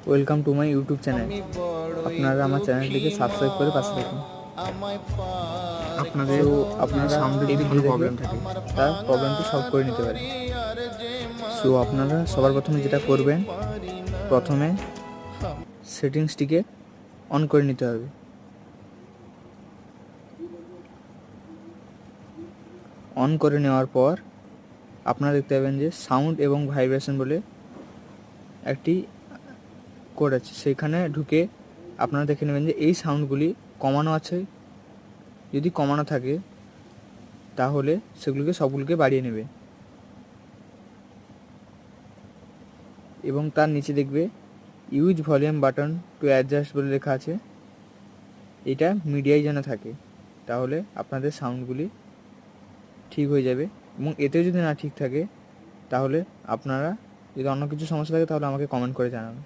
Welcome to my YouTube channel. আপনারা আমার চ্যানেলটিকে সাবস্ক্রাইব করে পাশে থাকুন। আপনাদের সো আপনারা সাউন্ডের এই যদি ভিডিও কোনো দেখে প্রবলেম থাকে তার প্রবলেমটি সলভ করে নিতে পারেন। সো আপনারা সবার প্রথমে যেটা করবেন, প্রথমে সেটিংসটিকে অন করে নিতে হবে। অন করে নেওয়ার পর আপনারা দেখতে পাবেন যে সাউন্ড এবং ভাইব্রেশন বলে একটি কোড আছে, সেখানে ঢুকে আপনারা দেখে নেবেন যে এই সাউন্ডগুলি কমানো আছে। যদি কমানো থাকে তাহলে সেগুলোকে সবগুলোকে বাড়িয়ে নেবে এবং তার নিচে দেখবে use volume button to adjust বলে লেখা আছে। এটা মিডিয়ায় যেন থাকে, তাহলে আপনাদের সাউন্ডগুলি ঠিক হয়ে যাবে। এবং এতেও যদি না ঠিক থাকে তাহলে আপনারা, যদি অন্য কিছু সমস্যা থাকে তাহলে আমাকে কমেন্ট করে জানাবেন।